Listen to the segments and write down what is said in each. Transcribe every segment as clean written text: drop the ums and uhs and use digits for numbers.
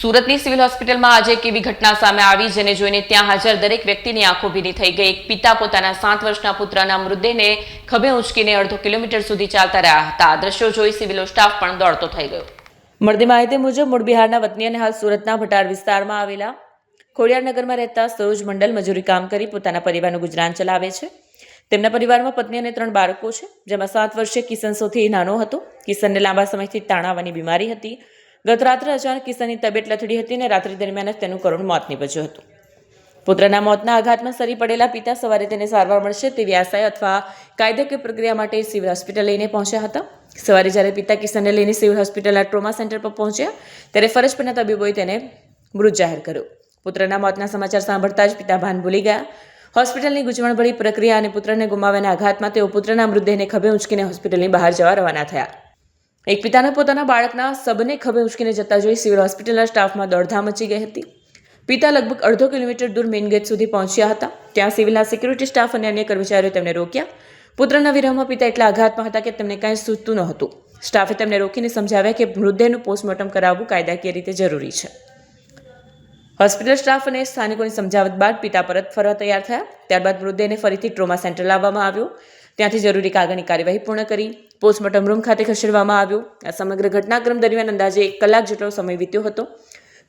સુરતની સિવિલ હોસ્પિટલમાં આજે એક એવી ઘટના સામે આવી જેને જોઈને ત્યાં હાજર દરેક વ્યક્તિની આંખો ભીની થઈ ગઈ। એક પિતા પોતાના 7 વર્ષના પુત્રના મૃતદેહને ખભે ઉંચકીને અડધો કિલોમીટર સુધી ચાલતા રહ્યા હતા। આ દ્રશ્યો જોઈ સિવિલ સ્ટાફ પણ દોડતો થઈ ગયો। મળતી માહિતી મુજબ મૂળ બિહારના વતની અને હાલ સુરતના ભટાર વિસ્તારમાં આવેલા ખોડિયારનગરમાં રહેતા સરોજ મંડલ મજૂરી કામ કરી પોતાના પરિવારનું ગુજરાન ચલાવે છે। તેમના પરિવારમાં પત્ની અને 3 બાળકો છે, જેમાં 7 વર્ષીય કિશન સૌથી નાનો હતો। કિશનને લાંબા સમયથી તાણાવાની બીમારી હતી। ગત રાત્રે અચાનક કિશનની તબિયત લથડી હતી અને રાત્રિ દરમિયાન જ તેનું કરુણ મોત નીપજ્યું હતું। પુત્રના મોતના આઘાતમાં સરી પડેલા પિતા સવારે તેને સારવાર મળશે તેવી આશાએ અથવા કાયદાકીય પ્રક્રિયા માટે સિવિલ હોસ્પિટલ લઈને પહોંચ્યા હતા। સવારે જ્યારે પિતા કિશનને લઈને સિવિલ હોસ્પિટલના ટ્રોમા સેન્ટર પર પહોંચ્યા ત્યારે ફરજ પરના તબીબોએ તેને મૃત જાહેર કર્યો। પુત્રના મોતના સમાચાર સાંભળતા જ પિતા ભાન ભૂલી ગયા। હોસ્પિટલની ગૂંચવણભરી પ્રક્રિયા અને પુત્રને ગુમાવ્યાના આઘાતમાં તેઓ પુત્રના મૃતદેહને ખભે ઉંચકીને હોસ્પિટલની બહાર જવા રવાના થયા। એક પિતાને પોતાના બાળકના સબને ખભે ઉંચકીને જતા જોઈ સિવિલ હોસ્પિટલના સ્ટાફમાં દોડધામ મચી ગઈ હતી। પિતા લગભગ અડધો કિલોમીટર દૂર મેઇન ગેટ સુધી પહોંચ્યા હતા। ત્યાં સિવિલના સિક્યુરિટી સ્ટાફ અને અન્ય કર્મચારીઓ તેમને રોક્યા। પુત્રના વિરહમાં પિતા એટલા આઘાતમાં હતા કે તેમને કાંઈ સૂચતું નહોતું। સ્ટાફે તેમને રોકીને સમજાવ્યા કે મૃતદેહનું પોસ્ટમોર્ટમ કરાવવું કાયદાકીય રીતે જરૂરી છે। હોસ્પિટલ સ્ટાફ અને સ્થાનિકોની સમજાવટ બાદ પિતા પરત ફરવા તૈયાર થયા। ત્યારબાદ મૃતદેહને ફરીથી ટ્રોમા સેન્ટર લાવવામાં આવ્યો। ત્યાંથી જરૂરી કાગળની કાર્યવાહી પૂર્ણ કરી પોસ્ટમોર્ટમ રૂમ ખાતે ખસેડવામાં આવ્યો। આ સમગ્ર ઘટનાક્રમ દરમિયાન અંદાજે 1 કલાક જેટલો સમય વીત્યો હતો,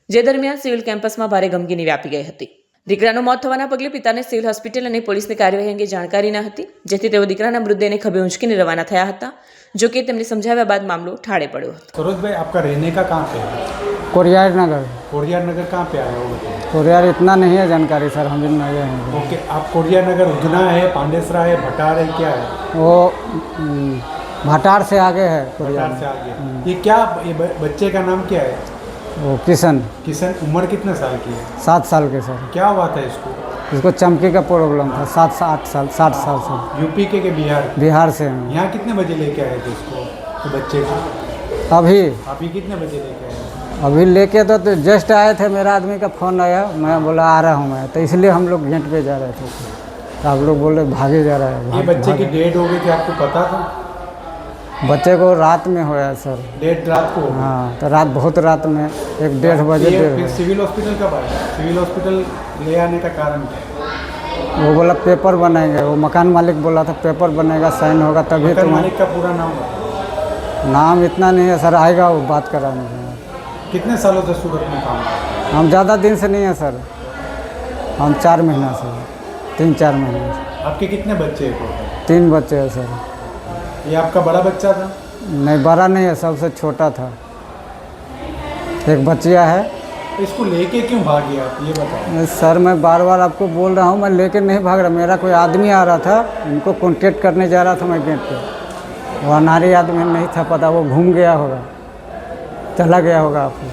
જે દરમિયાન સિવિલ કેમ્પસમાં ભારે ગમગીની વ્યાપી ગઈ હતી। દીકરાનું મોત થવાના પગલે પિતાને સિવિલ હોસ્પિટલ અને પોલીસની કાર્યવાહી અંગે જાણકારી ન હતી, જેથી તેઓ દીકરાના મૃતદેહને ખભે ઉંચકીને રવાના થયા હતા। જો કે તેમને સમજાવ્યા બાદ મામલો ઠાળે પડ્યો હતો। सरोज भाई, आपका रहने का कहाँ पे है? कोरियार नगर। कोरियार नगर कहाँ पे आया हो? कोरियार इतना नहीं है जानकारी सर, हम भी नए हैं। ओके, आप कोरियार नगर उधना है, पांडेसरा है, भटार है, क्या है? वो भटार से आगे है कोरियार। भटार से आगे। ये क्या, ये बच्चे का नाम क्या है? वो किशन। किशन, उम्र कितने साल की है? 7 साल के सर। क्या हुआ था इसको? इसको चमकी का प्रॉब्लम था। 7 से 8 साल, 60 साल से। यूपी के बिहार? बिहार से हैं। यहाँ कितने बजे लेके आए थे इसको, तो बच्चे को? अभी अभी कितने बजे लेके आए? अभी लेके तो जस्ट आए थे, मेरा आदमी का फ़ोन आया, मैं बोला आ रहा हूँ मैं, तो इसलिए हम लोग गेट पे जा रहे थे। तो आप लोग बोले भागे जा रहा है। ये बच्चे की डेट हो गई थी, आपको पता था? बच्चे को रात में होया सर। डेट रात को? हाँ, तो रात बहुत रात में 1-1:30 बजे। फिर सिविल हॉस्पिटल कब आया? सिविल हॉस्पिटल ले आने का कारण क्या? वो बोला पेपर बनाएंगे, वो मकान मालिक बोला था पेपर बनेगा, साइन होगा तभी मकान तो। मालिक का पूरा नाम बताओ। नाम इतना नहीं है सर, आएगा वो बात कराने के। कितने सालों से सूरत में काम करते हैं? हम ज़्यादा दिन से नहीं है सर, हम 4 महीना से, 3-4 महीने से। आपके कितने बच्चे हैं? 3 बच्चे हैं सर। ये आपका बड़ा बच्चा था? नहीं, बड़ा नहीं है, सबसे छोटा था। एक बच्चिया है। इसको लेके क्यों भागे आप, ये बताओ। सर मैं बार बार आपको बोल रहा हूँ, मैं लेके नहीं भाग रहा। मेरा कोई आदमी आ रहा था, उनको कॉन्टेक्ट करने जा रहा था मैं गेट पे। वो अनारी आदमी नहीं था पता, वो घूम गया होगा, चला गया होगा आपको।